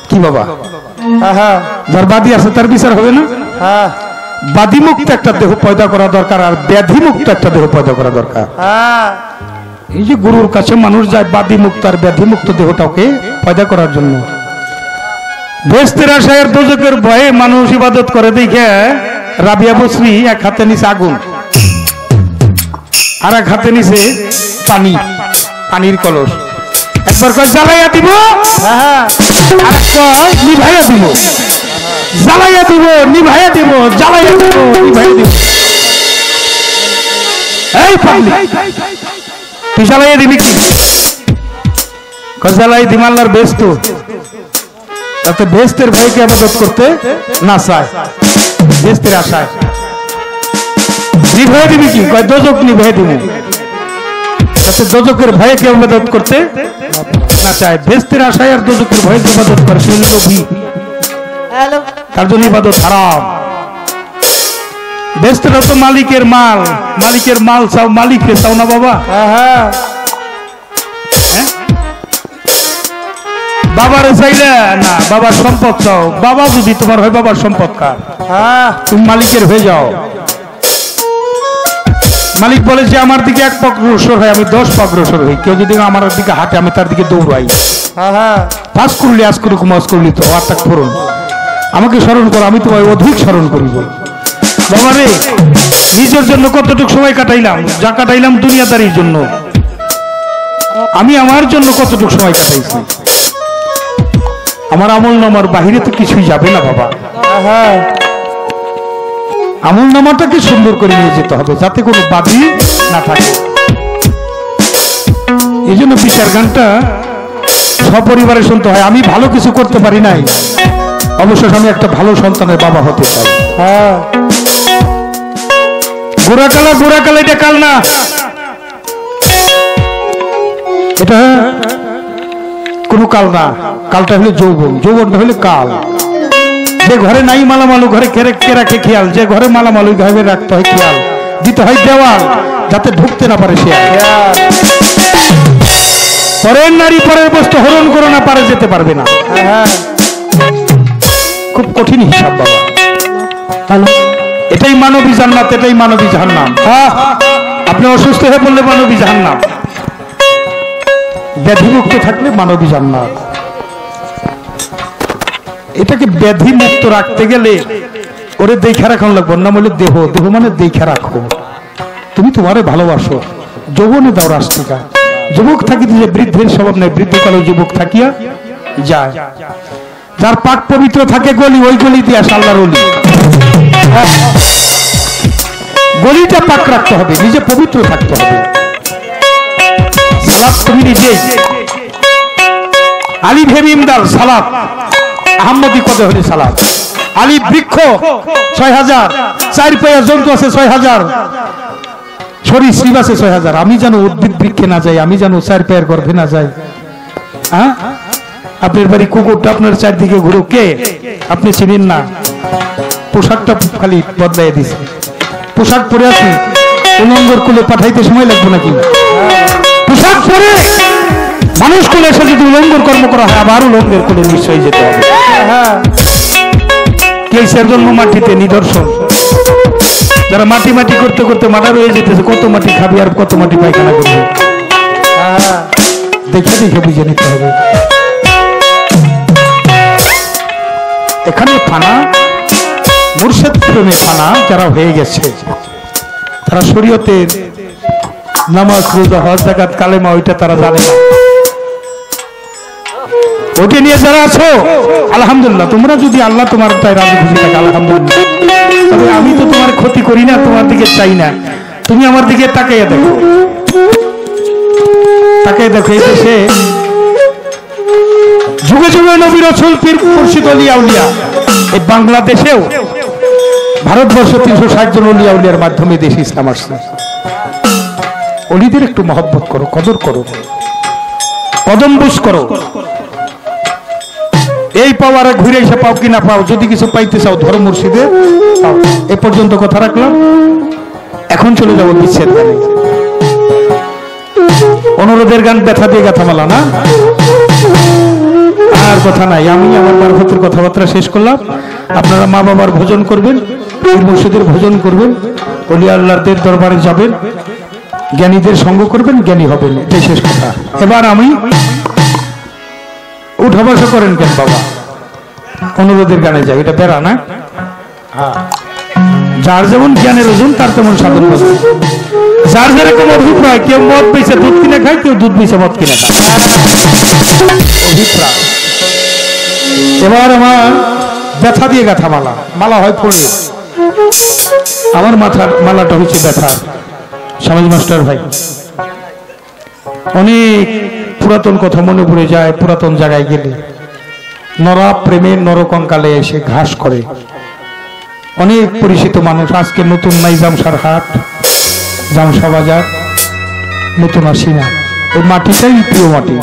কি বাবা, যার বাদী আছে তার বিচার হবে না? বাদীমুক্ত একটা দেহ পয়দা করা দরকার, আর ব্যাধিমুক্ত একটা দেহ পয়দা করা দরকার। এই যে গুরুর কাছে মানুষ যায় বাদীমুক্ত আর ব্যাধিমুক্ত দেহটাকে পয়দা করার জন্য। বেহেশতের আশায় দোজখের ভয়ে মানুষ ইবাদত করে দেখে রাবিয়া বসরি এক হাতে নিচে আগুন আর এক হাতে নিচে পানি, পানির কলস। একবার কয় জ্বালাইয়া দিব, আর কয় নিভাইয়া দিব। জ্বালাইয়া দিব, নিভাইয়া দিব, জ্বালাইয়া দিব, নিভাইয়া দিব। এই পাগলি, তুই জ্বালাইয়া দিবি কি? জ্বালাই দিম আল্লাহর বেহেশত, তাতে বেহেশতের ভাইকে আবাদত করতে না চায়, বেহেশতের আশায়। নিভাইয়া দিবি কি? কয় দোজখ নিভাইয়া দিব, তাতে দোজখের ভাইকে আবাদত করতে না চায়। বেহেশতের আশায় আর দোজখের ভাইকে আবাদত করে সে লোভী, তার জন্য ইবাদত হারাম। বেহেশতটা তো মালিকের মাল, মালিকের মাল চাও, মালিককে চাও না বাবা। বাবার চাইলে না, বাবার সম্পদ চাও। বাবা যদি তোমার হয় বাবার সম্পদ কার, তুমি মালিকের হয়ে যাও। মালিক বলে যে আমার দিকে 1 পাক অগ্রসর হয়, আমি 10 পাক অগ্রসর হই। কেউ যদি আমার দিকে হাঁটে আমি তার দিকে দৌড়াই। পাস করলি আজ করুক মাস করলি তো আর তাক ফোরন, আমাকে স্মরণ করো, আমি তোমায় অধিক স্মরণ করিব। বাবা রে, নিজের জন্য কতটুকু সময় কাটাইলাম, যা কাটাইলাম দুনিয়াদারির জন্য। আমি আমার জন্য কতটুকু সময় কাটাইছি, আমার আমল নামার বাহিরে তো কিছুই যাবে না বাবা। আমল নামাটাকে সুন্দর করে নিয়ে যেতে হবে, যাতে কোনো বাদী না থাকে। এই জন্য বিচার গানটা সপরিবারে শুনতে হয়। আমি ভালো কিছু করতে পারি নাই, অবশ্যই আমি একটা ভালো সন্তানের বাবা হতে চাই। গোড়াকালা, গোড়াকালা এটা কাল না, এটা কোনো কাল না। কালটা হলে যৌবন, যৌবনটা হলে কাল। যে ঘরে নাই মালামাল ঘরে কে রাখে খেয়াল, যে ঘরে মালামাল ওই ঘরে রাখতে হয় খেয়াল, দিতে হয় দেওয়াল যাতে ঢুকতে না পারে সে। পরের নারী পরের বস্তু হরণ করে না পারে যেতে পারবে না। খুব কঠিন হিসাব বাবা। এটাই মানবী জান্নাত, এটাই মানবী জাহান্নাম। আপনি অসুস্থ হয়ে পড়লে মানবী জাহান্নাম, ব্যাধিমুক্ত থাকলে মানবী জান্নাত। এটাকে ব্যাধি মুক্ত রাখতে গেলে ওরে দেখা রাখানো লাগবে, না বলে দেহ, দেহ মানে দেখা রাখো। তুমি তোমারে ভালোবাসো, যৌবনে দাও রাষ্ট্রিকা। যুবক থাকিতে যে বৃদ্ধের স্বভাব নেই, বৃদ্ধকালে যুবক থাকিয়া যায়। যার পাক পবিত্র থাকে গলি, ওই গলি দিয়ে আসে আল্লাহর ওলি। গলিটা পাক রাখতে হবে, নিজে পবিত্র থাকতে হবে। সালাত তুমি নিজেই, আলিফ হে মিম দাল সালাত, আহমদি কদে হলি সালাত। আলিফ বৃক্ষ 6000, 4 পায়ের জন্তু আছে 6000, সরীসৃপ আছে 6000। আমি যেন উদ্ভিদ বৃক্ষে না যাই, আমি যেন 4 পায়ের গর্ভে না যাই। হ্যাঁ, আপনার বাড়ি কুকুরটা আপনার চারদিকে ঘুরো, কে আপনি চিনেন না, পোশাকটা খালি বদলাই দিছে। পোশাক পরে আছে, উলঙ্গর কুলে পাঠাইতে সময় লাগবে নাকি? পোশাক পরে মানুষ কুলে এসে যদি উলঙ্গর কর্ম করা হয়, আবার উলঙ্গের কুলে নিশ্চয়ই যেতে হবে। কেসের জন্ম মাটিতে নিদর্শন। যারা মাটি মাটি করতে করতে মাটা রয়ে যেতেছে, কত মাটি খাবি আর কত মাটি পায়খানা করবে, দেখে দেখে বুঝে নিতে হবে। এখানে ফানা মুর্শেদ প্রেমে ফানা যারা হয়ে গেছে, তারা শরীয়তের নামাজ রোজা হজ যাকাত কালেমা ওইটা তারা জানে না। ওটা নিয়ে যারা আছো আলহামদুলিল্লাহ, তোমরা যদি আল্লাহ তোমার তাই রাজি খুশি থাকে আলহামদুলিল্লাহ। তবে আমি তো তোমার ক্ষতি করি না, তোমার দিকে চাই না, তুমি আমার দিকে তাকাইয়া দেখো, তাকাইয়া দেখো। এই দেশে যুগে যুগে নবী রাসূল পীর মুর্শিদ ওলিয়া উলিয়া, এই বাংলাদেশেও ভারতবর্ষ 360 জন ওলিয়া উলিয়ার মাধ্যমে দেশে ইসলাম আসছে। অলিদের একটু মহব্বত করো, কদর করো, কদম বুঝ করো। এই পাওয়ারে ঘুরে এসে পাও কিনা পাও, যদি কিছু পাইতে চাও ধরো মুর্শিদে পাও। এ পর্যন্ত কথা রাখলাম, এখন চলে যাবো বিচ্ছেদ গানে। অনুরোধের গান ব্যথা দিয়ে গাথা মালা না, আর কথা নাই। আমি আমার মারফতের কথাবার্তা শেষ করলাম। আপনারা মা বাবার ভোজন করবেন, মুর্শিদের ভোজন করবেন, ওলিয়া আল্লাহদের দরবারে যাবেন, জ্ঞানীদের সঙ্গ করবেন, জ্ঞানী হবেন, এটাই শেষ কথা। এবার আমি উঠা বসা করেন কেন বাবা, অনুরোধের গানে যাই, এটা বেড়া না। যার যেমন জ্ঞানের ওজন তার তেমন সাধন ওজন, যার যেরকম অভিপ্রায়, কেউ মদ বেছে দুধ কিনে খায়, কেউ দুধ বেছে মদ কিনে খায়, অভিপ্রায়। এবার আমার ব্যথা দিয়ে গাথা মালা, মালা হয় পড়ে, আমার মাথার মালাটা হচ্ছে ব্যথা। সমাজ মাস্টার ভাই, অনেক পুরাতন কথা মনে পড়ে যায়। পুরাতন জায়গায় গেলে নরা প্রেমের নরকঙ্কালে এসে ঘাস করে অনেক পরিচিত মানুষ। আজকে নতুন নাই জামসার হাট, জামসা বাজার, নতুন আসি না। এই মাটিটাই প্রিয় মাটি,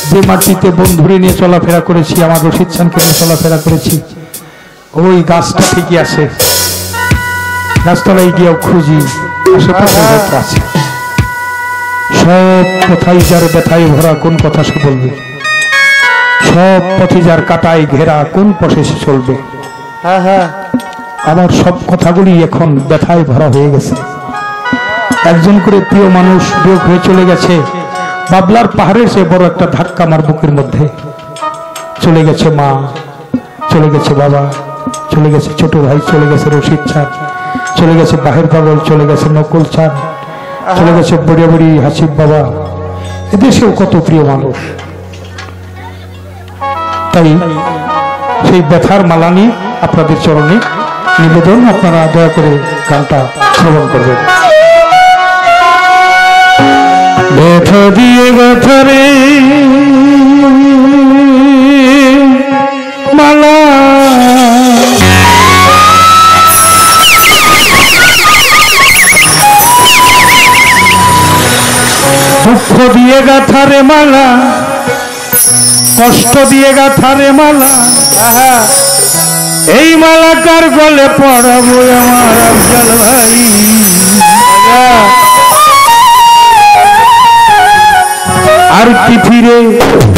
যে মাটিতে বন্ধুরে নিয়ে চলাফেরা করেছি, আমার রশিদ খানকে নিয়ে চলাফেরা করেছি। ওই গাছটা ঠিকই আছে, গাছতলায় গিয়েও খুঁজি, আশেপাশে হয়তো আছে। সব কথাই যার ব্যথায় ভরা, কোন কথা সে বলবে? সব পথে যার কাটায় ঘেরা, কোন পথে সে চলবে? আমার সব কথাগুলি এখন ব্যথায় ভরা হয়ে গেছে। একজন করে প্রিয় মানুষ বিয়োগ হয়ে চলে গেছে। বাবলার পাহাড়ের চেয়ে বড় একটা ধাক্কা আমার বুকের মধ্যে। চলে গেছে মা, চলে গেছে বাবা, চলে গেছে ছোট ভাই, চলে গেছে রশিদ চাঁদ, চলে গেছে বাহের পাগল, চলে গেছে নকুল চাঁদ, চলে গেছে বুড়িয়া বুড়ি হাসিব বাবা। এদেশেও কত প্রিয় মানুষ। তাই সেই ব্যথার মালা নিয়ে আপনাদের চরণে নিবেদন, আপনারা দয়া করে গানটা শ্রবণ করবেন। ব্যথা দিয়ে ব্যথারে মালা, দুঃখ দিয়ে গাথারে মালা, কষ্ট দিয়ে গাথারে মালা, এই মালা কার গলে পড়াবো আমার আফজাল ভাই? আর কি ফিরে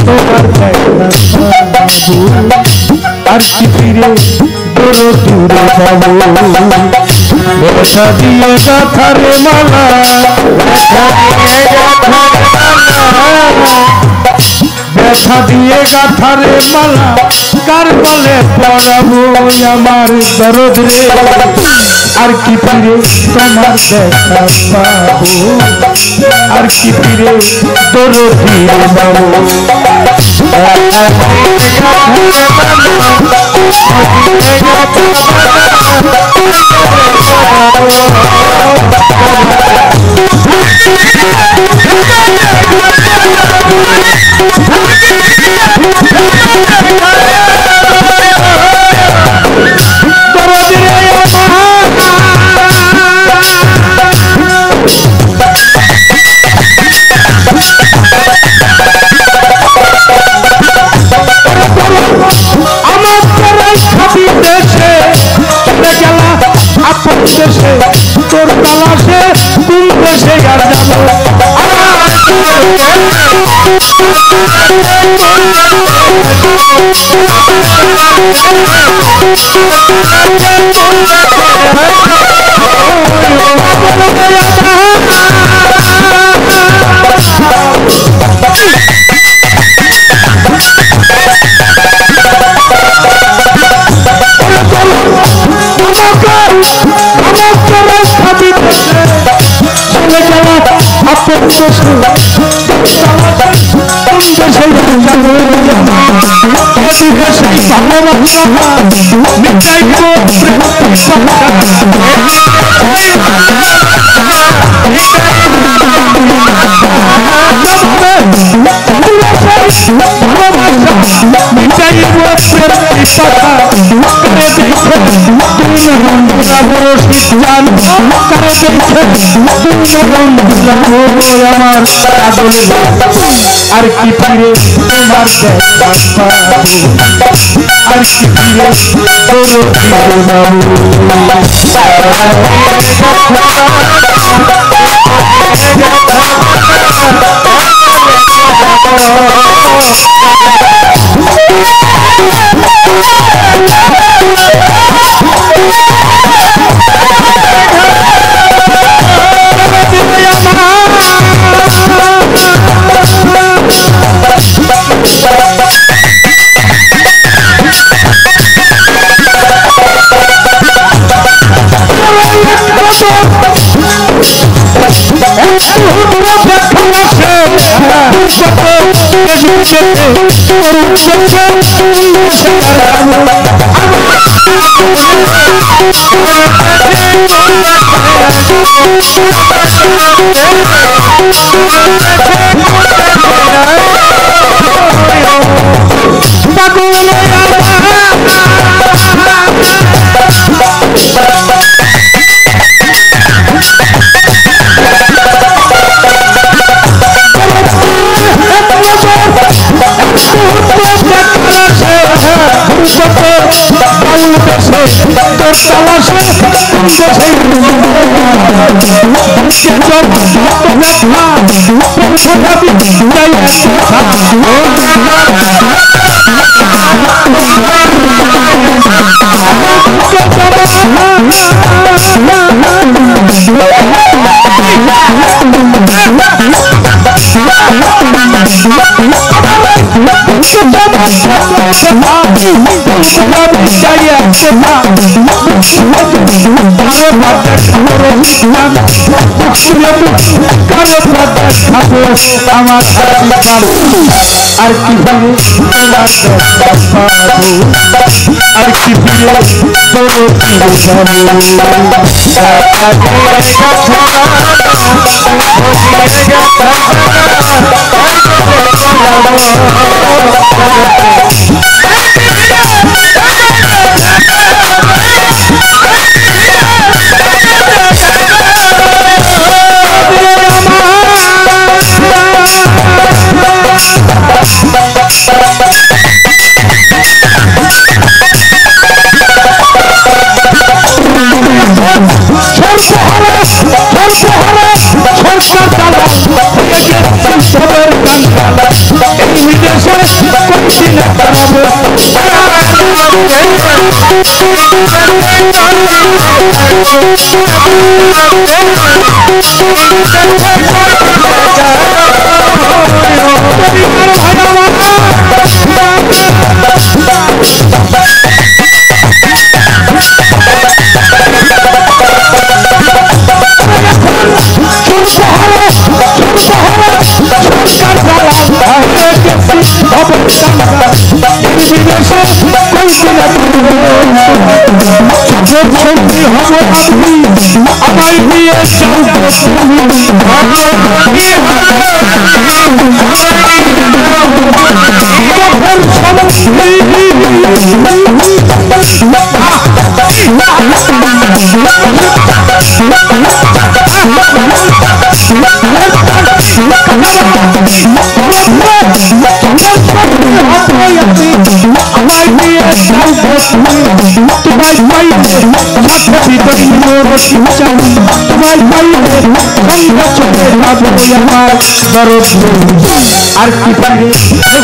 তোমার আর কি ফিরে দূরে দূরে পাবো? ব্যথা দিয়ে গাথারে মালা, ব্যথা দিয়ে গাথারে মালা, কার গলে পড়াবো আমার দরদ রে? আর কি ফিরে তোমার দেখা পাবো? আর কি ফিরে দূরে ফিরে যাবো? তোর তালাশে কোন দেশে আর যাবো? আর কি ফিরে তোমার আর কি ফিরে আমার আর কি আর কি তোমায় পাইলে মাথা ভিতর রতি চাই তোমায় পাইলে গঙ্গা চোখে যাবো আমার দরদ আর কি পারে আর